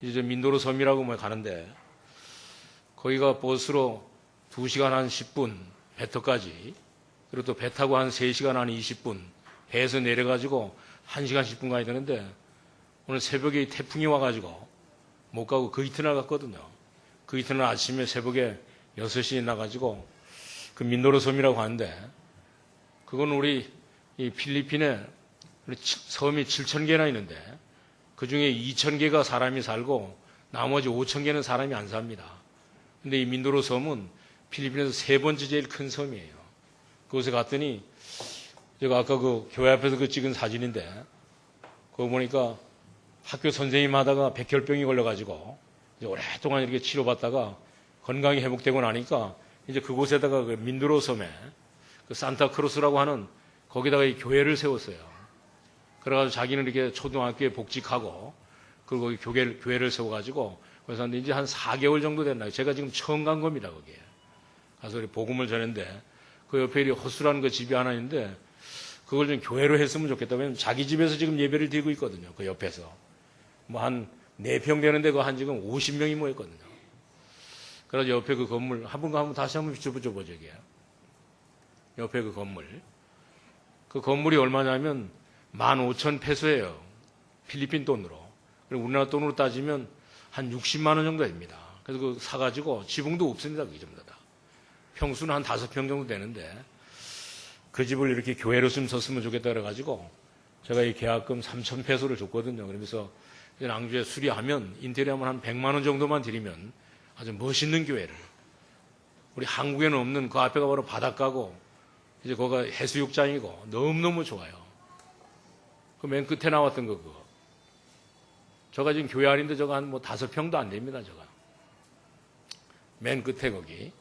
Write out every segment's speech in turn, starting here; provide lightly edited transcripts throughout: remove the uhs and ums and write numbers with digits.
이제 민도로 섬이라고 뭐 가는데 거기가 버스로 2시간 한 10분 배터까지, 그리고 또 배 타고 한 3시간 한 20분 배에서 내려가지고 1시간 10분 가야 되는데 오늘 새벽에 태풍이 와가지고 못 가고 그 이튿날 갔거든요. 그 이튿날 아침에 새벽에 6시에 나가지고 그 민도로 섬이라고 하는데 그건 우리 이 필리핀에 섬이 7,000개나 있는데 그 중에 2,000개가 사람이 살고 나머지 5,000개는 사람이 안 삽니다. 근데 이 민도로 섬은 필리핀에서 3번째 제일 큰 섬이에요. 그곳에 갔더니 제가 아까 그 교회 앞에서 그 찍은 사진인데 그거 보니까 학교 선생님 하다가 백혈병이 걸려가지고 이제 오랫동안 이렇게 치료받다가 건강이 회복되고 나니까 이제 그곳에다가 그 민도로 섬에 그 산타크로스라고 하는 거기다가 이 교회를 세웠어요. 그래가지고 자기는 이렇게 초등학교에 복직하고 그리고 거기 교회를 세워가지고 그래서 이제 한 4개월 정도 됐나요? 제가 지금 처음 간 겁니다, 거기에. 가서 복음을 전했는데 그 옆에 이 호수라는 그 집이 하나 있는데 그걸 좀 교회로 했으면 좋겠다. 왜냐면 자기 집에서 지금 예배를 드리고 있거든요. 그 옆에서. 뭐 한 4평 되는데 그 한 지금 50명이 모였거든요. 그래서 옆에 그 건물, 한번 다시 한번 비춰보죠, 저기에. 옆에 그 건물. 그 건물이 얼마냐면 15,000페소예요. 필리핀 돈으로. 그리고 우리나라 돈으로 따지면 한 60만 원 정도 됩니다. 그래서 그 사가지고 지붕도 없습니다. 그게 전부 다. 평수는 한 5평 정도 되는데 그 집을 이렇게 교회로 좀 썼으면 좋겠다 그래가지고 제가 이 계약금 3,000페소를 줬거든요. 그러면서 낭주에 수리하면 인테리어만 한 100만 원 정도만 드리면 아주 멋있는 교회를, 우리 한국에는 없는 그 앞에가 바로 바닷가고 이제 거기가 해수욕장이고 너무너무 좋아요. 그 맨 끝에 나왔던 거 그거. 저가 지금 교회 아닌데 저가 한 뭐 5평도 안 됩니다. 저가. 맨 끝에 거기.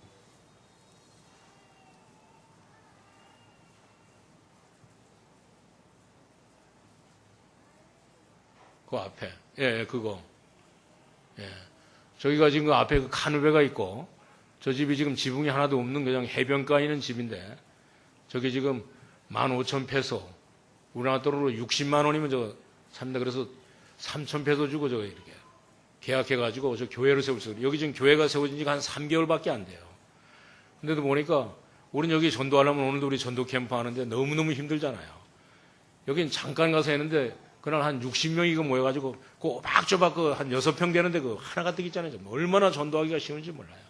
그 앞에. 예, 그거. 예. 저기가 지금 그 앞에 그 카누베가 있고, 저 집이 지금 지붕이 하나도 없는 그냥 해변가에 있는 집인데, 저기 지금 15,000페소, 우리나라 돈으로 60만 원이면 저거 삽니다. 그래서 3,000페소 주고 저거 이렇게 계약해가지고 저 교회를 세울 수 있어요. 여기 지금 교회가 세워진 지가 한 3개월밖에 안 돼요. 근데도 보니까 우린 여기 전도하려면 오늘도 우리 전도 캠프 하는데 너무너무 힘들잖아요. 여긴 잠깐 가서 했는데 그날 한 60명이 그 모여가지고 그 오박조박 그 한 6평 되는데 그 하나가 뜨기 있잖아요. 얼마나 전도하기가 쉬운지 몰라요.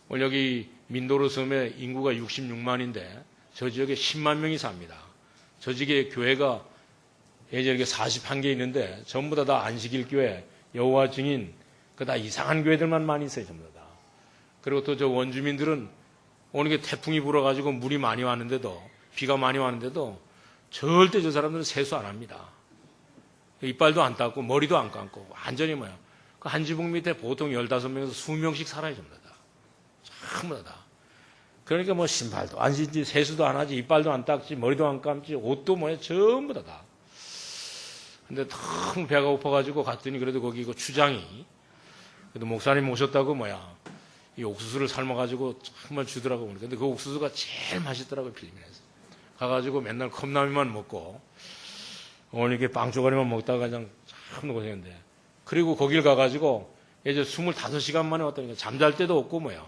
오늘 여기 민도로 섬에 인구가 66만인데 저 지역에 10만 명이 삽니다. 저 지역에 교회가 예전에 이렇게 41개 있는데 전부 다 안식일 교회, 여호와 증인, 그 다 이상한 교회들만 많이 있어요. 전부 다. 그리고 또 저 원주민들은 오늘 게 태풍이 불어가지고 물이 많이 왔는데도, 비가 많이 왔는데도 절대 저 사람들은 세수 안 합니다. 이빨도 안 닦고 머리도 안 감고 완전히 뭐야. 그 한 지붕 밑에 보통 15명에서 20명씩 살아요. 전부 다. 전부 다. 그러니까 뭐 신발도 안 신지, 세수도 안 하지, 이빨도 안 닦지, 머리도 안 감지, 옷도 뭐야, 전부 다. 근데 너무 배가 고파가지고 갔더니 그래도 거기 그 추장이 그래도 목사님 오셨다고 뭐야 이 옥수수를 삶아가지고 정말 주더라고. 근데 그 옥수수가 제일 맛있더라고요. 필리핀에서. 가가지고 맨날 컵라면만 먹고 오늘 이렇게 빵 쪼가리만 먹다가 그냥 참 고생했는데, 그리고 거길 가가지고 이제 25시간 만에 왔다니까 잠잘 데도 없고 뭐야.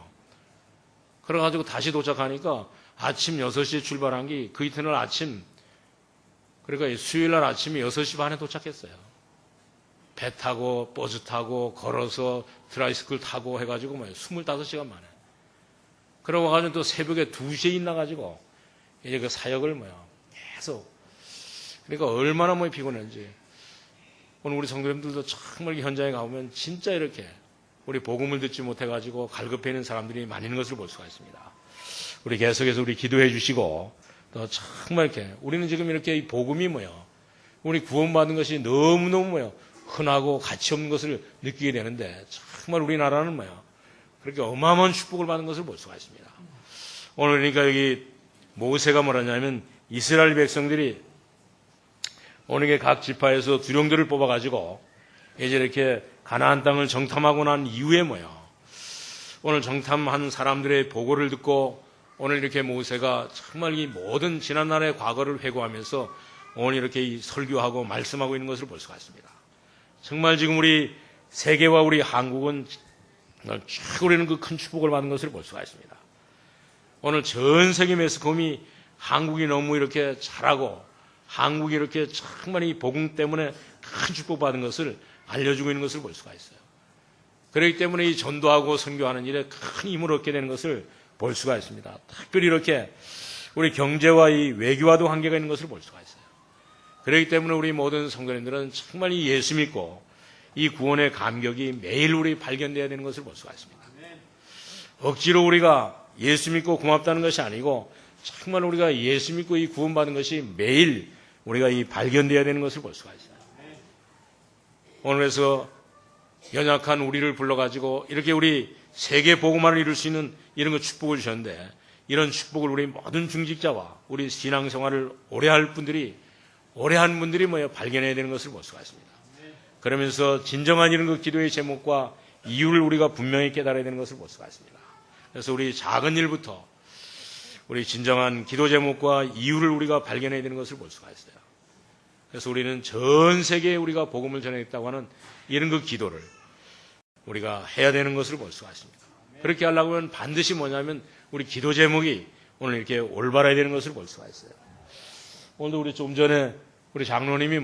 그래가지고 다시 도착하니까 아침 6시에 출발한 게 그 이튿날 아침, 그러니까 수요일 날 아침에 6시 반에 도착했어요. 배 타고 버스 타고 걸어서 트라이스클 타고 해가지고 뭐야 25시간 만에. 그러고 가지고 또 새벽에 2시에 일어나가지고 이제 그 사역을 뭐야 계속. 그러니까 얼마나 뭐 피곤한지. 오늘 우리 성도님들도 정말 현장에 가보면 진짜 이렇게 우리 복음을 듣지 못해가지고 갈급해 있는 사람들이 많이 있는 것을 볼 수가 있습니다. 우리 계속해서 우리 기도해 주시고 또 정말 이렇게 우리는 지금 이렇게 이 복음이 뭐야 우리 구원받은 것이 너무너무 뭐야 흔하고 가치 없는 것을 느끼게 되는데 정말 우리나라는 뭐야 그렇게 어마어마한 축복을 받은 것을 볼 수가 있습니다. 오늘 그러니까 여기 모세가 뭐라냐면 이스라엘 백성들이 오늘 각 지파에서 두령들을 뽑아가지고 이제 이렇게 가나안 땅을 정탐하고 난 이후에 뭐야 오늘 정탐한 사람들의 보고를 듣고 오늘 이렇게 모세가 정말 이 모든 지난날의 과거를 회고하면서 오늘 이렇게 설교하고 말씀하고 있는 것을 볼 수가 있습니다. 정말 지금 우리 세계와 우리 한국은 쭉 우리는 그 큰 축복을 받은 것을 볼 수가 있습니다. 오늘 전 세계 매스컴이 한국이 너무 이렇게 잘하고 한국이 이렇게 정말 이 복음 때문에 큰 축복받은 것을 알려주고 있는 것을 볼 수가 있어요. 그렇기 때문에 이 전도하고 선교하는 일에 큰 힘을 얻게 되는 것을 볼 수가 있습니다. 특별히 이렇게 우리 경제와 이 외교와도 관계가 있는 것을 볼 수가 있어요. 그렇기 때문에 우리 모든 성도님들은 정말 이 예수 믿고 이 구원의 감격이 매일 우리 발견되어야 되는 것을 볼 수가 있습니다. 억지로 우리가 예수 믿고 고맙다는 것이 아니고 정말 우리가 예수 믿고 이 구원받은 것이 매일 우리가 이 발견되어야 되는 것을 볼 수가 있어요. 오늘에서 연약한 우리를 불러가지고 이렇게 우리 세계 복음화를 이룰 수 있는 이런 거 축복을 주셨는데 이런 축복을 우리 모든 중직자와 우리 신앙생활을 오래 한 분들이 발견해야 되는 것을 볼 수가 있습니다. 그러면서 진정한 이런 그 기도의 제목과 이유를 우리가 분명히 깨달아야 되는 것을 볼 수가 있습니다. 그래서 우리 작은 일부터 우리 진정한 기도 제목과 이유를 우리가 발견해야 되는 것을 볼 수가 있어요. 그래서 우리는 전 세계에 우리가 복음을 전하겠다고 하는 이런 그 기도를 우리가 해야 되는 것을 볼 수가 있습니다. 그렇게 하려고 하면 반드시 뭐냐면 우리 기도 제목이 오늘 이렇게 올바라야 되는 것을 볼 수가 있어요. 오늘도 우리 좀 전에 우리 장로님이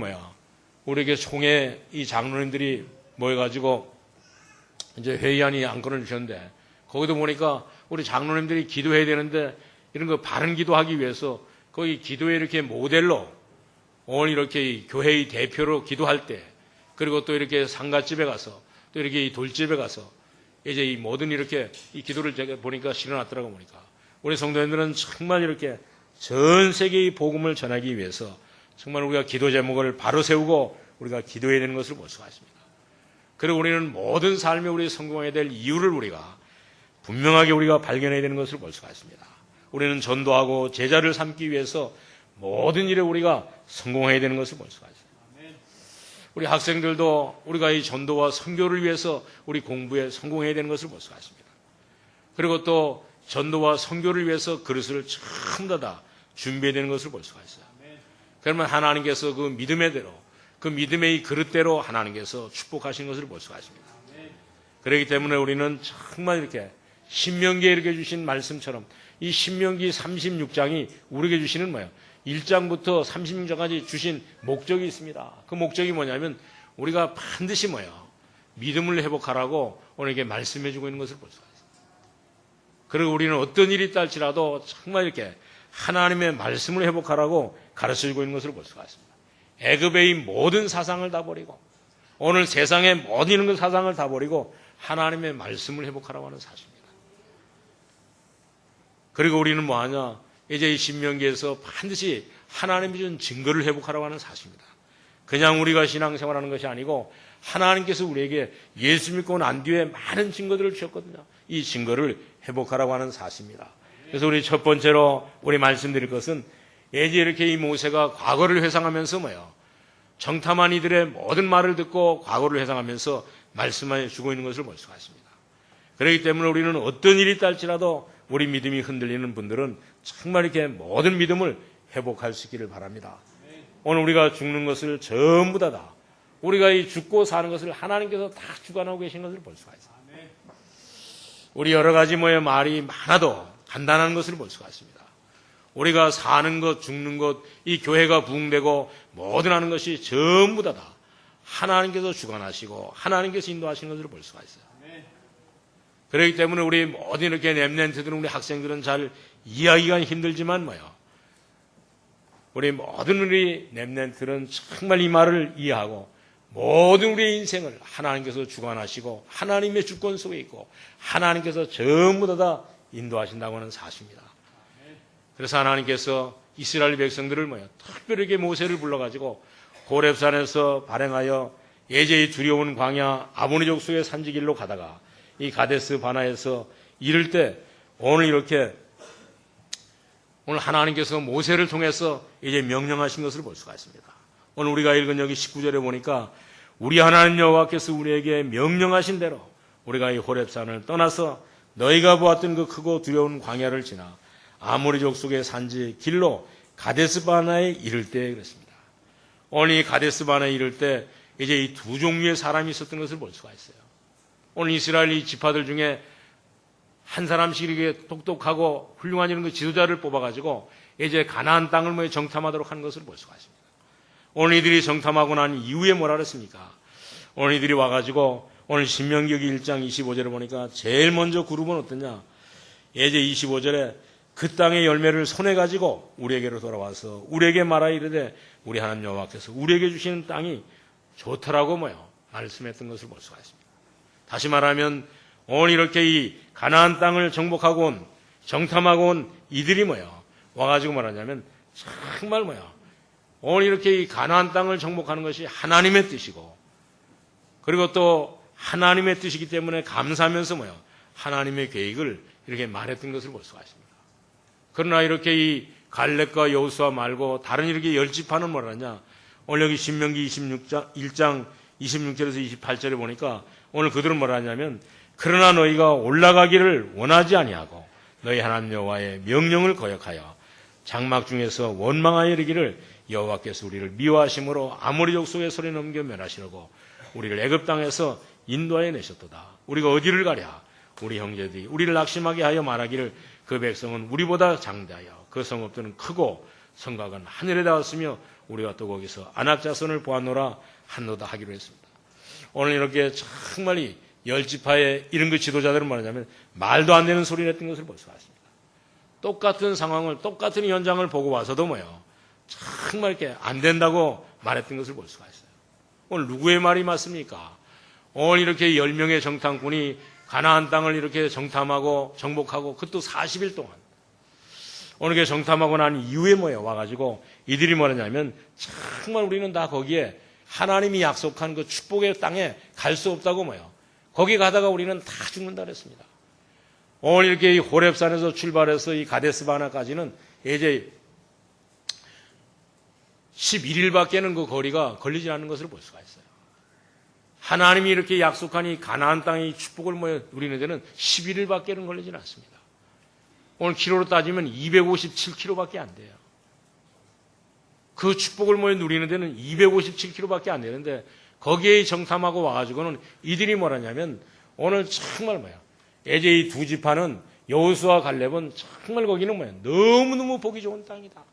우리에게 총회 이 장로님들이 모여가지고 이제 회의안이 안건을 주셨는데 거기도 보니까 우리 장로님들이 기도해야 되는데 이런 거 바른 기도하기 위해서 거기 기도에 이렇게 모델로 오늘 이렇게 이 교회의 대표로 기도할 때 그리고 또 이렇게 상가집에 가서 또 이렇게 이 돌집에 가서 이제 이 모든 이렇게 이 기도를 제가 보니까 실어놨더라고 보니까 우리 성도님들은 정말 이렇게 전 세계의 복음을 전하기 위해서 정말 우리가 기도 제목을 바로 세우고 우리가 기도해야 되는 것을 볼 수가 있습니다. 그리고 우리는 모든 삶에 우리 성공해야 될 이유를 우리가 분명하게 우리가 발견해야 되는 것을 볼 수가 있습니다. 우리는 전도하고 제자를 삼기 위해서 모든 일에 우리가 성공해야 되는 것을 볼 수가 있어요. 우리 학생들도 우리가 이 전도와 선교를 위해서 우리 공부에 성공해야 되는 것을 볼 수가 있습니다. 그리고 또 전도와 선교를 위해서 그릇을 전부 다 준비해야 되는 것을 볼 수가 있어요. 그러면 하나님께서 그 믿음의 대로 그 믿음의 이 그릇대로 하나님께서 축복하시는 것을 볼 수가 있습니다. 그렇기 때문에 우리는 정말 이렇게 신명기에 이렇게 주신 말씀처럼 이 신명기 36장이 우리에게 주시는 뭐예요? 1장부터 36장까지 주신 목적이 있습니다. 그 목적이 뭐냐면 우리가 반드시 믿음을 회복하라고 오늘에게 말씀해 주고 있는 것을 볼 수가 있습니다. 그리고 우리는 어떤 일이 있다 할지라도 정말 이렇게 하나님의 말씀을 회복하라고 가르쳐 주고 있는 것을 볼 수가 있습니다. 애굽의 모든 사상을 다 버리고 오늘 세상의 모든 사상을 다 버리고 하나님의 말씀을 회복하라고 하는 사실입니다. 그리고 우리는 뭐하냐? 이제 이 신명기에서 반드시 하나님이 준 증거를 회복하라고 하는 사실입니다. 그냥 우리가 신앙생활하는 것이 아니고 하나님께서 우리에게 예수 믿고 난 뒤에 많은 증거들을 주셨거든요. 이 증거를 회복하라고 하는 사실입니다. 그래서 우리 첫 번째로 우리 말씀드릴 것은 이제 이렇게 이 모세가 과거를 회상하면서 정탐한 이들의 모든 말을 듣고 과거를 회상하면서 말씀해 주고 있는 것을 볼 수가 있습니다. 그렇기 때문에 우리는 어떤 일이 있다 할지라도 우리 믿음이 흔들리는 분들은 정말 이렇게 모든 믿음을 회복할 수 있기를 바랍니다. 오늘 우리가 죽는 것을 전부 다 우리가 이 죽고 사는 것을 하나님께서 다 주관하고 계신 것을 볼 수가 있습니다. 우리 여러 가지 말이 많아도 간단한 것을 볼 수가 있습니다. 우리가 사는 것, 죽는 것, 이 교회가 부흥되고 모든 하는 것이 전부 다 하나님께서 주관하시고 하나님께서 인도하시는 것을 볼 수가 있어요. 그렇기 때문에 우리 모든 이렇게 렘넌트들은 우리 학생들은 잘 이해하기가 힘들지만 우리 모든 우리 렘넌트들은 정말 이 말을 이해하고 모든 우리의 인생을 하나님께서 주관하시고 하나님의 주권 속에 있고 하나님께서 전부 다 인도하신다고 하는 사실입니다. 그래서 하나님께서 이스라엘 백성들을 특별하게 모세를 불러가지고 호렙산에서 발행하여 예제의 두려운 광야 아모니 족속의 산지길로 가다가 이 가데스 바나에서 이를 때 오늘 하나님께서 모세를 통해서 이제 명령하신 것을 볼 수가 있습니다. 오늘 우리가 읽은 여기 19절에 보니까 우리 하나님 여호와께서 우리에게 명령하신 대로 우리가 이 호렙산을 떠나서 너희가 보았던 그 크고 두려운 광야를 지나 아모리 족속의 산지 길로 가데스 바나에 이를 때 그랬습니다. 오늘 이 가데스 바나에 이를 때 이제 이 두 종류의 사람이 있었던 것을 볼 수가 있어요. 오늘 이스라엘 이 지파들 중에 한 사람씩 이렇게 똑똑하고 훌륭한 이런 그 지도자를 뽑아가지고 이제 가나안 땅을 뭐 정탐하도록 하는 것을 볼 수가 있습니다. 오늘 이들이 정탐하고 난 이후에 뭐라 그랬습니까? 오늘 이들이 와가지고 오늘 신명기기 1장 25절에 보니까 제일 먼저 그룹은 어떠냐? 이제 25절에 그 땅의 열매를 손에 가지고 우리에게로 돌아와서 우리에게 말하 이르되 우리 하나님 여호와께서 우리에게 주시는 땅이 좋더라고 말씀했던 것을 볼 수가 있습니다. 다시 말하면 오늘 이렇게 이 가나안 땅을 정복하고 온 정탐하고 온 이들이 와가지고 말하냐면 정말 오늘 이렇게 이 가나안 땅을 정복하는 것이 하나님의 뜻이고 그리고 또 하나님의 뜻이기 때문에 감사하면서 하나님의 계획을 이렇게 말했던 것을 볼 수가 있습니다. 그러나 이렇게 이 갈렙과 여호수아 말고 다른 이렇게 10지파는 뭐라냐? 오늘 여기 신명기 1장 26절에서 28절에 보니까 오늘 그들은 뭐라냐면 그러나 너희가 올라가기를 원하지 아니하고 너희 하나님 여호와의 명령을 거역하여 장막 중에서 원망하여 이르기를 여호와께서 우리를 미워하심으로 아모리 족속의 손에 넘겨 멸하시려고 우리를 애굽 땅에서 인도하여 내셨도다. 우리가 어디를 가랴? 우리 형제들이 우리를 낙심하게 하여 말하기를 그 백성은 우리보다 장대하여 그 성읍들은 크고 성곽은 하늘에 닿았으며 우리가 또 거기서 아낙 자손을 보았노라 한노다 하기로 했습니다. 오늘 이렇게 정말 이 10지파의 이런 그 지도자들은 말하자면 말도 안 되는 소리를 했던 것을 볼 수가 있습니다. 똑같은 상황을 똑같은 현장을 보고 와서도 정말 이렇게 안 된다고 말했던 것을 볼 수가 있어요. 오늘 누구의 말이 맞습니까? 오늘 이렇게 10명의 정탐꾼이 가나안 땅을 이렇게 정탐하고 정복하고 그것도 40일 동안 오늘 이렇게 정탐하고 난 이후에 와가지고 이들이 뭐냐면 정말 우리는 다 거기에 하나님이 약속한 그 축복의 땅에 갈 수 없다고 거기 가다가 우리는 다 죽는다 그랬습니다. 오늘 이렇게 이 호렙산에서 출발해서 이 가데스바나까지는 이제 11일밖에는 그 거리가 걸리지 않는 것을 볼 수가 있어요. 하나님이 이렇게 약속한 이 가나안 땅의 축복을 누리는 데는 11일밖에는 걸리지 않습니다. 오늘 키로로 따지면 257km밖에 안 돼요. 그 축복을 누리는 데는 257km밖에 안 되는데 거기에 정탐하고 와가지고는 이들이 뭐라냐면 오늘 정말 이제 이 두 지파는 여호수아 갈렙은 정말 거기는 너무너무 보기 좋은 땅이다.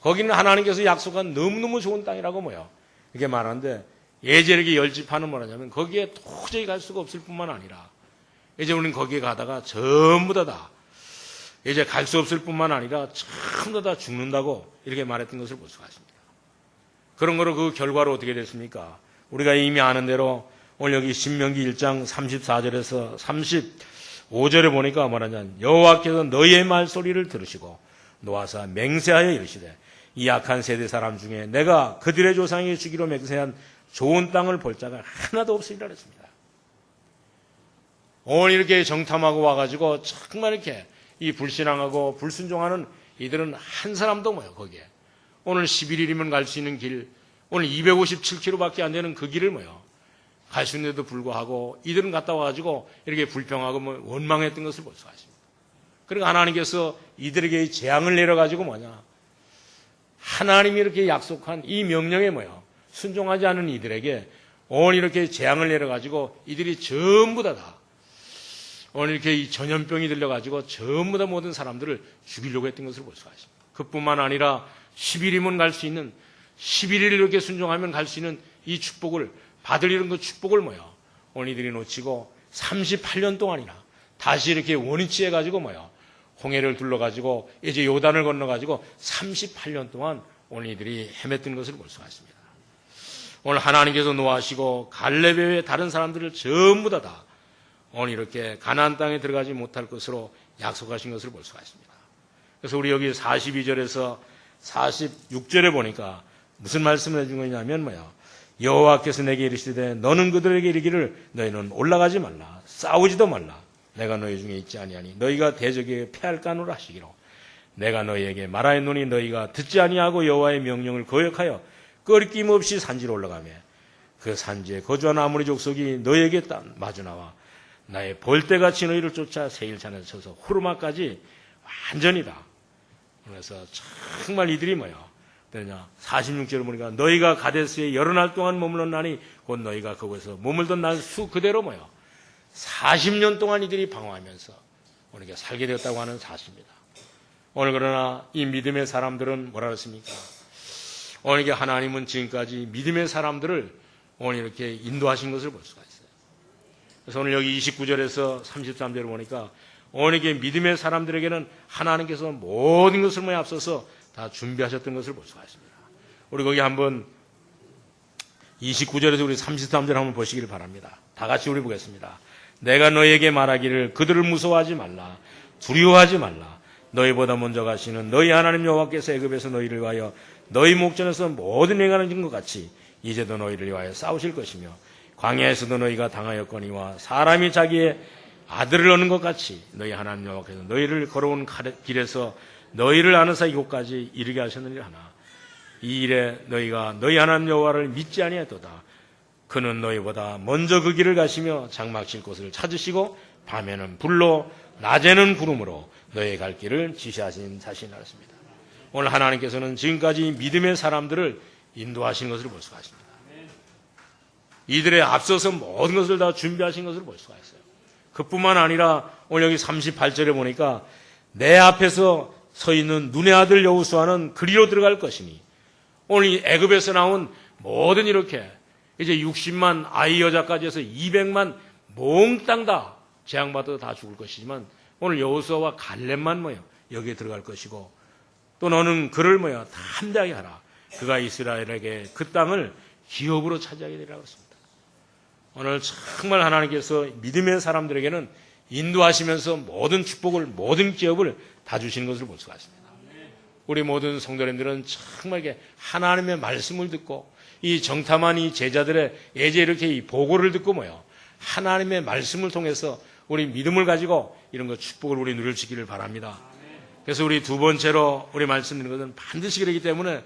거기는 하나님께서 약속한 너무너무 좋은 땅이라고 이렇게 말하는데 예제 이렇게 10지파는 뭐라냐면 거기에 도저히 갈 수가 없을 뿐만 아니라 이제 우리는 거기에 가다가 전부 다 이제 갈 수 없을 뿐만 아니라 전부 다 죽는다고 이렇게 말했던 것을 볼 수가 있습니다. 그런 거로 그 결과로 어떻게 됐습니까? 우리가 이미 아는 대로 오늘 여기 신명기 1장 34절에서 35절에 보니까 뭐라냐 여호와께서 너희의 말소리를 들으시고 노하사 맹세하여 이르시되 이 악한 세대 사람 중에 내가 그들의 조상에게 주기로 맹세한 좋은 땅을 볼 자가 하나도 없으리라 했습니다. 오늘 이렇게 정탐하고 와가지고 정말 이렇게 이 불신앙하고 불순종하는 이들은 한 사람도 거기에 오늘 11일이면 갈 수 있는 길 오늘 257km밖에 안 되는 그 길을 갈 수 있는데도 불구하고 이들은 갔다 와가지고 이렇게 불평하고 원망했던 것을 볼 수가 있습니다. 그러니까 하나님께서 이들에게 재앙을 내려가지고 하나님이 이렇게 약속한 이 명령에 순종하지 않은 이들에게 오늘 이렇게 재앙을 내려가지고 이들이 전부 다 오늘 이렇게 이 전염병이 들려가지고 전부 다 모든 사람들을 죽이려고 했던 것을 볼 수가 있습니다. 그뿐만 아니라 10일이면 갈 수 있는 11일 이렇게 순종하면 갈 수 있는 이 축복을 받을 이런 그 축복을 오늘 이들이 놓치고 38년 동안이나 다시 이렇게 원위치 해가지고 홍해를 둘러가지고 이제 요단을 건너가지고 38년 동안 오늘 이들이 헤맸던 것을 볼 수가 있습니다. 오늘 하나님께서 노하시고 갈렙 외에 다른 사람들을 전부 다 오늘 이렇게 가나안 땅에 들어가지 못할 것으로 약속하신 것을 볼 수가 있습니다. 그래서 우리 여기 42절에서 46절에 보니까 무슨 말씀을 해준 거냐면 여호와께서 내게 이르시되 너는 그들에게 이르기를 너희는 올라가지 말라 싸우지도 말라 내가 너희 중에 있지 아니하니 너희가 대적에게 패할까노라 하시기로 내가 너희에게 말하였노니 너희가 듣지 아니하고 여호와의 명령을 거역하여 끄림낌 없이 산지로 올라가며 그 산지에 거주한 아모리 족속이 너희에게 마주 나와 나의 벌떼같이 너희를 쫓아 세일산에서 쳐서 후르마까지 완전이다. 그래서 정말 이들이 되느냐? 46절을 보니까 너희가 가데스에 여러 날 동안 머물렀나니 곧 너희가 그곳에서 머물던 날 수 그대로 모여 40년 동안 이들이 방황하면서 우리가 살게 되었다고 하는 사실입니다. 오늘 그러나 이 믿음의 사람들은 뭐라 그랬습니까? 오늘 이게 하나님은 지금까지 믿음의 사람들을 오늘 이렇게 인도하신 것을 볼 수가 있어요. 그래서 오늘 여기 29절에서 33절을 보니까 오늘 이게 믿음의 사람들에게는 하나님께서 모든 것을 앞서서 다 준비하셨던 것을 볼 수가 있습니다. 우리 거기 한번 29절에서 우리 33절 한번 보시기를 바랍니다. 다 같이 우리 보겠습니다. 내가 너희에게 말하기를 그들을 무서워하지 말라. 두려워하지 말라. 너희보다 먼저 가시는 너희 하나님 여호와께서 애굽에서 너희를 위하여 너희 목전에서 모든 행하는 것 같이 이제도 너희를 위하여 싸우실 것이며 광야에서도 너희가 당하였거니와 사람이 자기의 아들을 얻는 것 같이 너희 하나님 여호와께서 너희를 걸어온 길에서 너희를 아는사 이곳까지 이르게 하셨느니라 하나 이 일에 너희가 너희 하나님 여호와를 믿지 아니하도다. 그는 너희보다 먼저 그 길을 가시며 장막칠 곳을 찾으시고 밤에는 불로 낮에는 구름으로 너희의 갈 길을 지시하신 자신이었습니다. 오늘 하나님께서는 지금까지 믿음의 사람들을 인도하신 것을 볼 수가 있습니다. 이들의 앞서서 모든 것을 다 준비하신 것을 볼 수가 있어요. 그뿐만 아니라 오늘 여기 38절에 보니까 내 앞에서 서 있는 눈의 아들 여호수아는 그리로 들어갈 것이니 오늘 이 애굽에서 나온 모든 이렇게 이제 60만 아이 여자까지 해서 200만 몽땅 다 재앙받아도 다 죽을 것이지만 오늘 여호수아와 갈렙만 여기에 들어갈 것이고 또 너는 그를 다 함대하게 하라. 그가 이스라엘에게 그 땅을 기업으로 차지하게 되리라고 했습니다. 오늘 정말 하나님께서 믿음의 사람들에게는 인도하시면서 모든 축복을 모든 기업을 다 주시는 것을 볼 수가 있습니다. 우리 모든 성도님들은 정말 하나님의 말씀을 듣고 이 정탐한 이 제자들의 예제 이렇게 이 보고를 듣고 하나님의 말씀을 통해서 우리 믿음을 가지고 이런 것 축복을 우리 누릴 수 있기를 바랍니다. 그래서 우리 두 번째로 우리 말씀드리는 것은 반드시 그렇기 때문에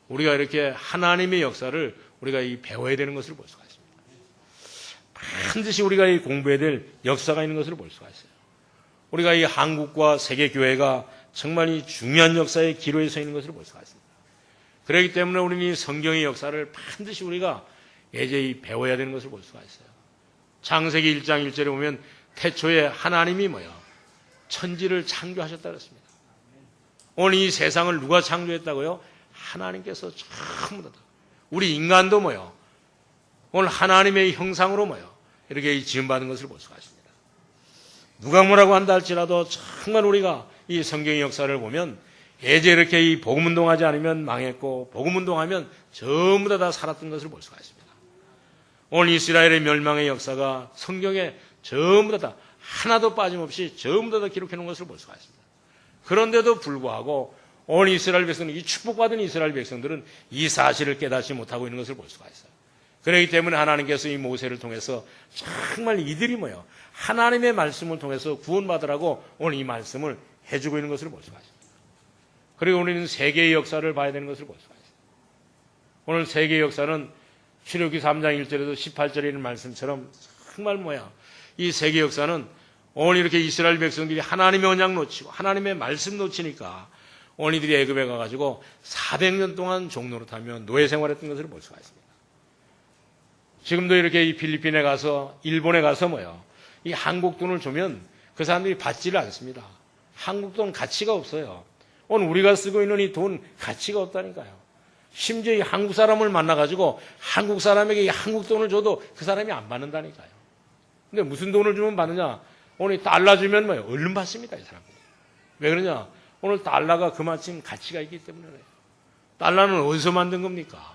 우리가 이렇게 하나님의 역사를 우리가 이 배워야 되는 것을 볼 수가 있습니다. 반드시 우리가 이 공부해야 될 역사가 있는 것을 볼 수가 있어요. 우리가 이 한국과 세계 교회가 정말 이 중요한 역사의 기로에 서 있는 것을 볼 수가 있습니다. 그렇기 때문에 우리는 이 성경의 역사를 반드시 우리가 예제히 배워야 되는 것을 볼 수가 있어요. 창세기 1장 1절에 보면 태초에 하나님이 천지를 창조하셨다 그랬습니다. 오늘 이 세상을 누가 창조했다고요? 하나님께서 전부 다. 우리 인간도 오늘 하나님의 형상으로 이렇게 지음받은 것을 볼 수가 있습니다. 누가 뭐라고 한다 할지라도 정말 우리가 이 성경의 역사를 보면 예제 이렇게 이 복음운동하지 않으면 망했고 복음운동하면 전부 다 살았던 것을 볼 수가 있습니다. 오늘 이스라엘의 멸망의 역사가 성경에 전부 다 하나도 빠짐없이 전부 다 기록해 놓은 것을 볼 수가 있습니다. 그런데도 불구하고 오늘 이스라엘 백성들, 이 축복받은 이스라엘 백성들은 이 사실을 깨닫지 못하고 있는 것을 볼 수가 있어요. 그렇기 때문에 하나님께서 이 모세를 통해서 정말 이들이 하나님의 말씀을 통해서 구원받으라고 오늘 이 말씀을 해주고 있는 것을 볼 수가 있습니다. 그리고 우리는 세계의 역사를 봐야 되는 것을 볼 수가 있어요. 오늘 세계의 역사는 출애굽기 3장 1절에서 18절에 있는 말씀처럼 정말 이 세계 역사는 오늘 이렇게 이스라엘 백성들이 하나님의 언약 놓치고 하나님의 말씀 놓치니까 오늘 이들이 애굽에 가가지고 400년 동안 종노릇하며 노예 생활했던 것을 볼 수가 있습니다. 지금도 이렇게 이 필리핀에 가서 일본에 가서 이 한국 돈을 주면 그 사람들이 받지를 않습니다. 한국 돈 가치가 없어요. 오늘 우리가 쓰고 있는 이 돈 가치가 없다니까요. 심지어 이 한국 사람을 만나가지고 한국 사람에게 이 한국 돈을 줘도 그 사람이 안 받는다니까요. 근데 무슨 돈을 주면 받느냐? 오늘 달러 주면 얼른 받습니다, 이 사람들이. 왜 그러냐? 오늘 달러가 그만큼 가치가 있기 때문에 그래요. 달러는 어디서 만든 겁니까?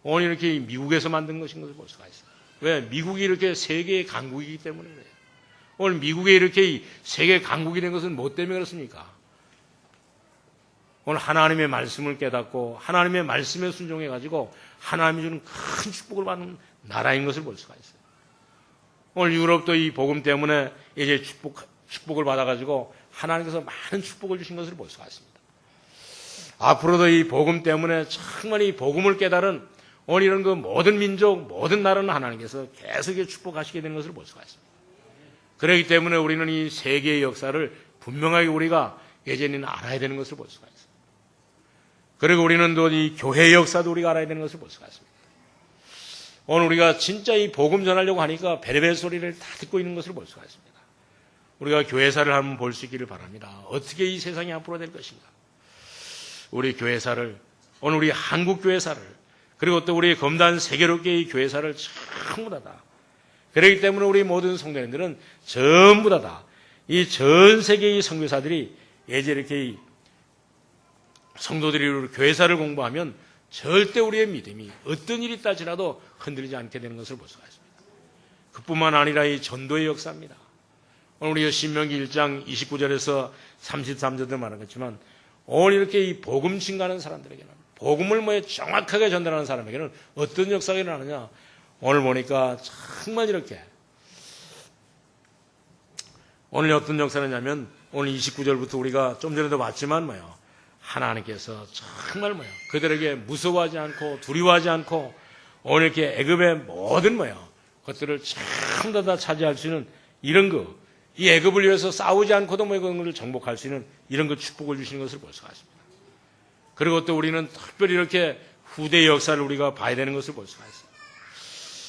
오늘 이렇게 미국에서 만든 것인 것을 볼 수가 있어요. 왜? 미국이 이렇게 세계의 강국이기 때문에 그래요. 오늘 미국에 이렇게 세계 강국이 된 것은 뭐 때문에 그렇습니까? 오늘 하나님의 말씀을 깨닫고 하나님의 말씀에 순종해가지고 하나님이 주는 큰 축복을 받는 나라인 것을 볼 수가 있어요. 오늘 유럽도 이 복음 때문에 이제 축복을 받아가지고 하나님께서 많은 축복을 주신 것을 볼 수가 있습니다. 앞으로도 이 복음 때문에 정말 이 복음을 깨달은 오늘 이런 그 모든 민족, 모든 나라는 하나님께서 계속 축복하시게 되는 것을 볼 수가 있습니다. 그렇기 때문에 우리는 이 세계의 역사를 분명하게 우리가 예전에는 알아야 되는 것을 볼 수가 있어요. 그리고 우리는 또 이 교회 역사도 우리가 알아야 되는 것을 볼 수가 있습니다. 오늘 우리가 진짜 이 복음 전하려고 하니까 베레벨 소리를 다 듣고 있는 것을 볼 수가 있습니다. 우리가 교회사를 한번 볼 수 있기를 바랍니다. 어떻게 이 세상이 앞으로 될 것인가. 우리 교회사를, 오늘 우리 한국 교회사를, 그리고 또 우리 검단 세계롭게 교회사를 전부 다 그렇기 때문에 우리 모든 성도님들은 전부 다 이 전 세계의 선교사들이 예제 이렇게 성도들이 우리 교회사를 공부하면 절대 우리의 믿음이 어떤 일이 있다지라도 흔들리지 않게 되는 것을 볼 수가 있습니다. 그뿐만 아니라 이 전도의 역사입니다. 오늘 우리가 신명기 1장 29절에서 33절도 말하겠지만 오늘 이렇게 이 복음 증가하는 사람들에게는 복음을 정확하게 전달하는 사람에게는 어떤 역사가 일어나느냐. 오늘 보니까 정말 이렇게 오늘 어떤 역사냐면 오늘 29절부터 우리가 좀 전에도 봤지만 하나님께서 정말 그들에게 무서워하지 않고 두려워하지 않고 오늘 이렇게 애굽의 모든 것들을 전부 다 차지할 수 있는 이런 이 애굽을 위해서 싸우지 않고도 그것을 정복할 수 있는 이런 축복을 주시는 것을 볼 수가 있습니다. 그리고 또 우리는 특별히 이렇게 후대의 역사를 우리가 봐야 되는 것을 볼 수가 있어요.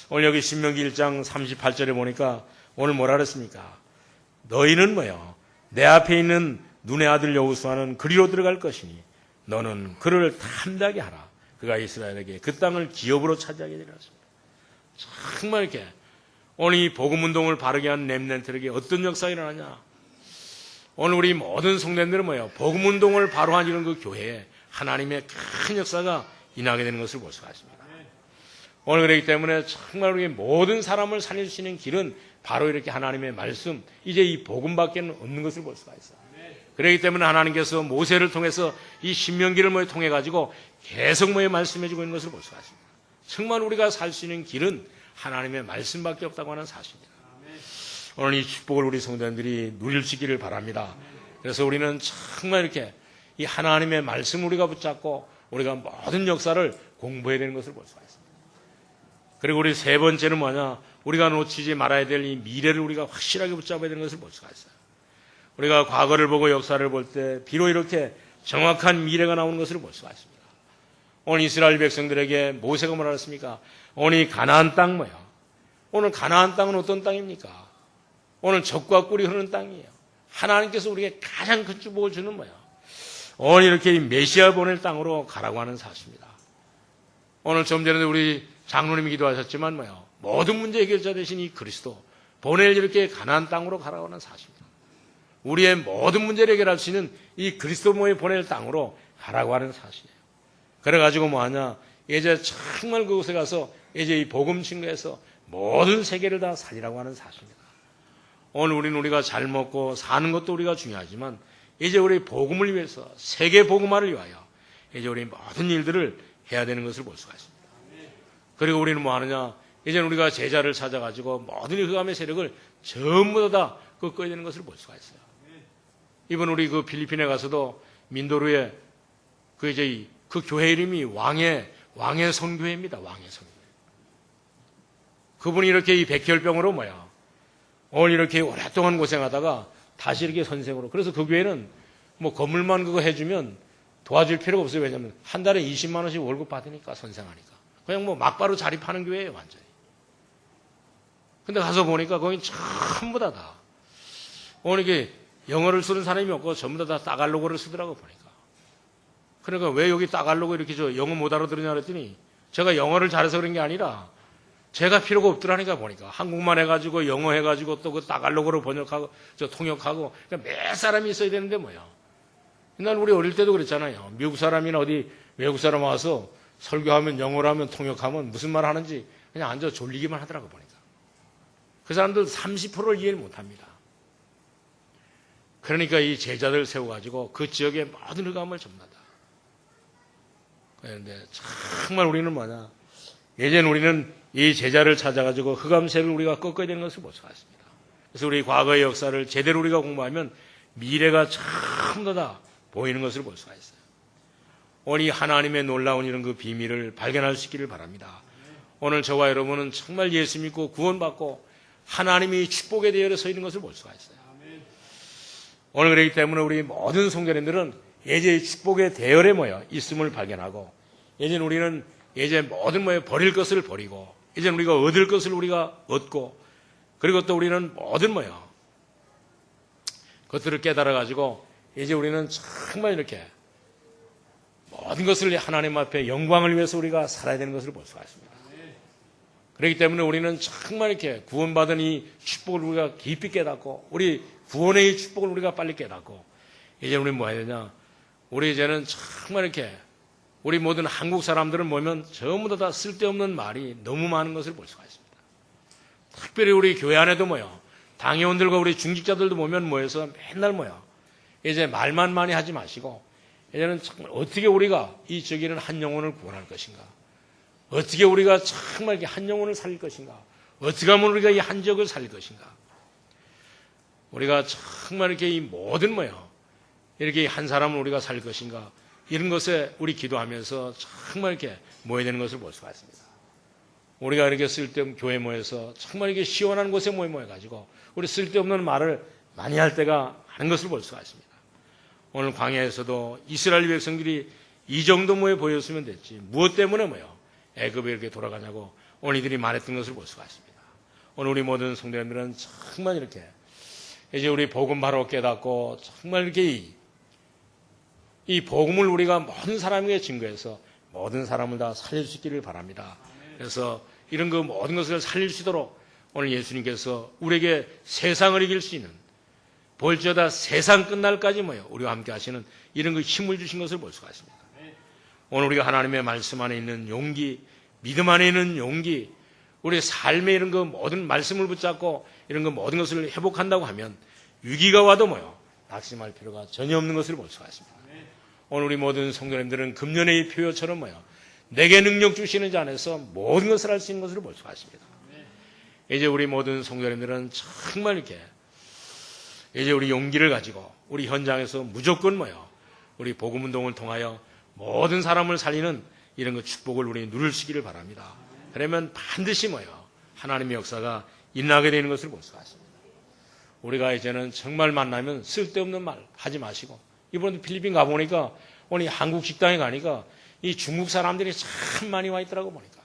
오늘 여기 신명기 1장 38절에 보니까 오늘 뭐라 그랬습니까? 너희는 내 앞에 있는 눈의 아들 여호수아는 그리로 들어갈 것이니 너는 그를 탐나게 하라. 그가 이스라엘에게 그 땅을 기업으로 차지하게 되리라. 정말 이렇게 오늘 이 복음운동을 바르게 한 렘넌트에게 어떤 역사가 일어나냐. 오늘 우리 모든 성도님들은 복음운동을 바로 한 이런 그 교회에 하나님의 큰 역사가 임하게 되는 것을 볼 수가 있습니다. 오늘 그렇기 때문에 정말 우리 모든 사람을 살릴 수 있는 길은 바로 이렇게 하나님의 말씀, 이제 이 복음밖에 없는 것을 볼 수가 있어요. 그렇기 때문에 하나님께서 모세를 통해서 이 신명기를 통해 가지고 계속 말씀해 주고 있는 것을 볼 수가 있습니다. 정말 우리가 살 수 있는 길은 하나님의 말씀밖에 없다고 하는 사실입니다. 오늘 이 축복을 우리 성도님들이 누릴 수 있기를 바랍니다. 그래서 우리는 정말 이렇게 이 하나님의 말씀을 우리가 붙잡고 우리가 모든 역사를 공부해야 되는 것을 볼 수가 있습니다. 그리고 우리 세 번째는 뭐냐? 우리가 놓치지 말아야 될 이 미래를 우리가 확실하게 붙잡아야 되는 것을 볼 수가 있어요. 우리가 과거를 보고 역사를 볼 때 비록 이렇게 정확한 미래가 나오는 것을 볼 수가 있습니다. 오늘 이스라엘 백성들에게 모세가 뭐라 했습니까? 오늘 가나안 땅 오늘 가나안 땅은 어떤 땅입니까? 오늘 젖과 꿀이 흐르는 땅이에요. 하나님께서 우리에게 가장 큰 축복을 주는 오늘 이렇게 메시아 보낼 땅으로 가라고 하는 사실입니다. 오늘 좀 전에 우리 장로님이 기도하셨지만 모든 문제 해결자 되신 이 그리스도 보낼 이렇게 가나안 땅으로 가라고 하는 사실입니다. 우리의 모든 문제를 해결할 수 있는 이 그리스도 모에 보낼 땅으로 가라고 하는 사실이에요. 그래가지고 뭐하냐? 이제 정말 그곳에 가서 이제 이 복음 증거해서 모든 세계를 다 살리라고 하는 사실입니다. 오늘 우리가 잘 먹고 사는 것도 우리가 중요하지만 이제 우리 복음을 위해서 세계 복음화를 위하여 이제 우리 모든 일들을 해야 되는 것을 볼 수가 있습니다. 그리고 우리는 뭐 하느냐? 이제 우리가 제자를 찾아가지고 모든 흑암의 세력을 전부 다 꺾어야 되는 것을 볼 수가 있어요. 이번 우리 그 필리핀에 가서도 민도르의 그 교회 이름이 왕의 선교회입니다. 왕의 선교회. 그분이 이렇게 이 백혈병으로 오늘 이렇게 오랫동안 고생하다가 다시 이렇게 선생으로. 그래서 그 교회는 건물만 그거 해주면 도와줄 필요가 없어요. 왜냐하면 한 달에 20만 원씩 월급 받으니까 선생하니까. 그냥 막바로 자립하는 교회예요, 완전히. 근데 가서 보니까 거기 전부 다 오늘 이게 영어를 쓰는 사람이 없고 전부 다 따갈로그를 쓰더라고 보니까. 그러니까 왜 여기 따갈로그 이렇게 영어 못 알아들으냐 그랬더니 제가 영어를 잘해서 그런 게 아니라 제가 필요가 없더라니까 보니까. 한국말 해가지고 영어 해가지고 또 그 따갈로그로 번역하고 통역하고 그러니까 매 사람이 있어야 되는데 난 우리 어릴 때도 그랬잖아요. 미국 사람이나 어디 외국 사람 와서 설교하면 영어로 하면 통역하면 무슨 말 하는지 그냥 앉아 졸리기만 하더라고 보니까. 그 사람들 30%를 이해를 못합니다. 그러니까 이 제자들 세워가지고 그 지역의 모든 흑암을 전부 다. 그런데 정말 우리는 예전 우리는 이 제자를 찾아가지고 흑암세를 우리가 꺾어야 되는 것을 볼 수가 있습니다. 그래서 우리 과거의 역사를 제대로 우리가 공부하면 미래가 전부 다 보이는 것을 볼 수가 있어요. 오늘 이 하나님의 놀라운 이런 그 비밀을 발견할 수 있기를 바랍니다. 오늘 저와 여러분은 정말 예수 믿고 구원받고 하나님이 축복에 대하여 서 있는 것을 볼 수가 있어요. 오늘 그렇기 때문에 우리 모든 성도님들은 이제 축복의 대열에 있음을 발견하고, 이제는 우리는 이제 모든 버릴 것을 버리고, 이제는 우리가 얻을 것을 우리가 얻고, 그리고 또 우리는 모든 그것들을 깨달아가지고, 이제 우리는 정말 이렇게 모든 것을 하나님 앞에 영광을 위해서 우리가 살아야 되는 것을 볼 수가 있습니다. 그렇기 때문에 우리는 정말 이렇게 구원받은 이 축복을 우리가 깊이 깨닫고, 우리 구원의 이 축복을 우리가 빨리 깨닫고, 이제 우리 뭐 해야 되냐? 우리 이제는 정말 이렇게 우리 모든 한국 사람들은 보면 전부 다 쓸데없는 말이 너무 많은 것을 볼 수가 있습니다. 특별히 우리 교회 안에도 당회원들과 우리 중직자들도 보면 모여서 맨날 이제 말만 많이 하지 마시고, 이제는 정말 어떻게 우리가 이 저기는 한 영혼을 구원할 것인가? 어떻게 우리가 정말 이렇게 한 영혼을 살릴 것인가? 어떻게 하면 우리가 이 한 지역을 살릴 것인가? 우리가 정말 이렇게 이 모든 이렇게 한 사람을 우리가 살릴 것인가? 이런 것에 우리 기도하면서 정말 이렇게 모여야 되는 것을 볼 수가 있습니다. 우리가 이렇게 쓸데없는 교회 모여서 정말 이렇게 시원한 곳에 모여가지고 우리 쓸데없는 말을 많이 할 때가 많은 것을 볼 수가 있습니다. 오늘 광야에서도 이스라엘 백성들이 이 정도 보였으면 됐지. 무엇 때문에 애굽에 이렇게 돌아가냐고 오늘 이들이 말했던 것을 볼 수가 있습니다. 오늘 우리 모든 성도님들은 정말 이렇게 이제 우리 복음 바로 깨닫고 정말 이렇게 이 복음을 우리가 모든 사람에게 증거해서 모든 사람을 다 살릴 수 있기를 바랍니다. 그래서 이런 모든 것을 살릴 수 있도록 오늘 예수님께서 우리에게 세상을 이길 수 있는, 볼지어다 세상 끝날까지 우리와 함께 하시는 이런 힘을 주신 것을 볼 수가 있습니다. 오늘 우리가 하나님의 말씀 안에 있는 용기, 믿음 안에 있는 용기, 우리의 삶의 이런 모든 말씀을 붙잡고 이런 모든 것을 회복한다고 하면 위기가 와도 낙심할 필요가 전혀 없는 것을 볼 수가 있습니다. 오늘 우리 모든 성도님들은 금년의 이 표효처럼 내게 능력 주시는 자 안에서 모든 것을 할 수 있는 것을 볼 수가 있습니다. 이제 우리 모든 성도님들은 정말 이렇게 이제 우리 용기를 가지고 우리 현장에서 무조건 우리 복음운동을 통하여 모든 사람을 살리는 이런 축복을 우리 누릴 수 있기를 바랍니다. 그러면 반드시 하나님의 역사가 일어나게 되는 것을 볼 수가 있습니다. 우리가 이제는 정말 만나면 쓸데없는 말 하지 마시고, 이번에도 필리핀 가보니까 오늘 한국 식당에 가니까 이 중국 사람들이 참 많이 와 있더라고 보니까.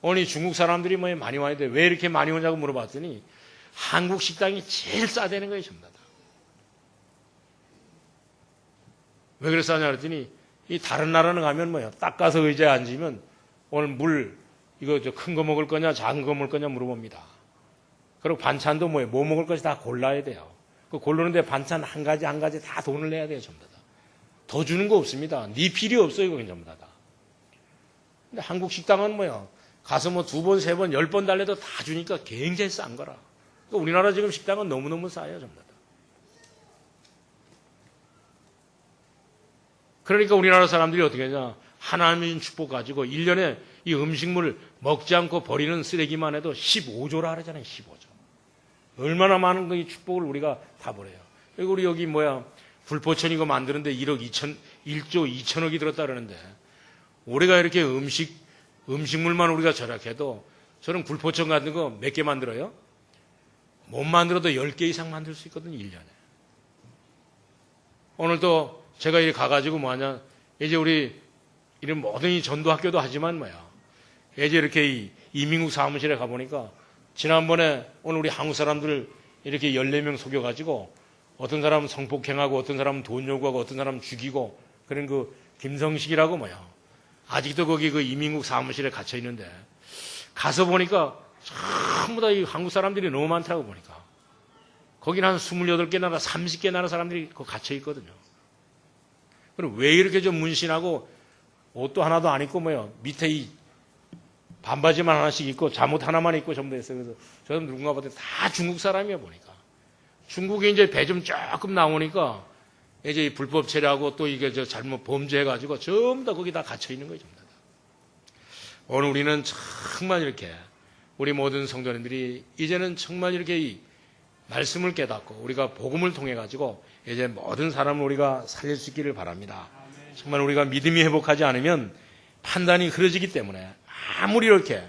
오늘 이 중국 사람들이 많이 와야 돼. 왜 이렇게 많이 오냐고 물어봤더니 한국 식당이 제일 싸대는 거예요, 전부 다. 왜 그래서 하냐 그랬더니 이 다른 나라는 가면 딱 가서 의자에 앉으면 오늘 물 이거 큰 거 먹을 거냐 작은 거 먹을 거냐 물어봅니다. 그리고 반찬도 뭐 먹을 것이 다 골라야 돼요. 그 고르는데 반찬 한 가지 다 돈을 내야 돼요, 전부 다. 더 주는 거 없습니다. 네 필요 없어요, 이거 전부 다. 근데 한국 식당은 가서 2번, 3번, 10번 달래도 다 주니까 굉장히 싼 거라. 그러니까 우리나라 지금 식당은 너무너무 싸요, 전부 다. 그러니까 우리나라 사람들이 어떻게 하냐. 하나님의 축복 가지고 1년에 이 음식물을 먹지 않고 버리는 쓰레기만 해도 15조라 그러잖아요, 15조. 얼마나 많은 이 축복을 우리가 다 버려요. 그리고 우리 여기 불포천 이거 만드는데 1조 2천억이 들었다 그러는데, 우리가 이렇게 음식물만 우리가 절약해도 저는 불포천 같은 거 몇 개 만들어요? 못 만들어도 10개 이상 만들 수 있거든요, 1년에. 오늘 또 제가 이렇게 가가지고 이제 우리 이런 모든 이 전도학교도 하지만 이제 이렇게 이민국 사무실에 가보니까 지난번에 오늘 우리 한국 사람들 이렇게 14명 속여가지고 어떤 사람은 성폭행하고 어떤 사람은 돈 요구하고 어떤 사람은 죽이고 그런 김성식이라고 아직도 거기 이민국 사무실에 갇혀 있는데, 가서 보니까 전부 다 이 한국 사람들이 너무 많더라고 보니까. 거기는 한 28개 나라, 30개 나라 사람들이 갇혀 있거든요. 그럼 왜 이렇게 좀 문신하고 옷도 하나도 안 입고 밑에 이 반바지만 하나씩 입고 잠옷 하나만 입고 전부 다 있어요. 그래서 저는 누군가 봤더니 다 중국 사람이야 보니까. 중국이 이제 배 좀 조금 나오니까 이제 불법 체류하고 또 이게 잘못 범죄해가지고 전부 다 거기 다 갇혀 있는 거예요, 전부 다. 오늘 우리는 정말 이렇게 우리 모든 성도님들이 이제는 정말 이렇게 이 말씀을 깨닫고 우리가 복음을 통해 가지고 이제 모든 사람을 우리가 살릴 수 있기를 바랍니다. 정말 우리가 믿음이 회복하지 않으면 판단이 흐려지기 때문에 아무리 이렇게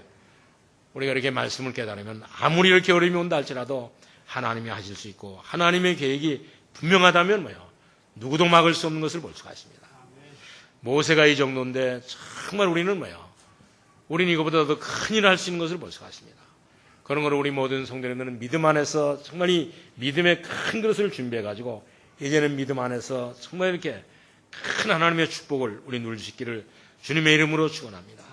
우리가 이렇게 말씀을 깨달으면 아무리 이렇게 어려움이 온다 할지라도 하나님이 하실 수 있고 하나님의 계획이 분명하다면 누구도 막을 수 없는 것을 볼 수가 있습니다. 모세가 이 정도인데 정말 우리는 뭐예요? 우리는 이거보다 더 큰 일을 할 수 있는 것을 볼 수가 있습니다. 그런 걸 우리 모든 성도님들은 믿음 안에서 정말 이 믿음의 큰 그릇을 준비해가지고 이제는 믿음 안에서 정말 이렇게 큰 하나님의 축복을 우리 누릴 수 있기를 주님의 이름으로 축원합니다.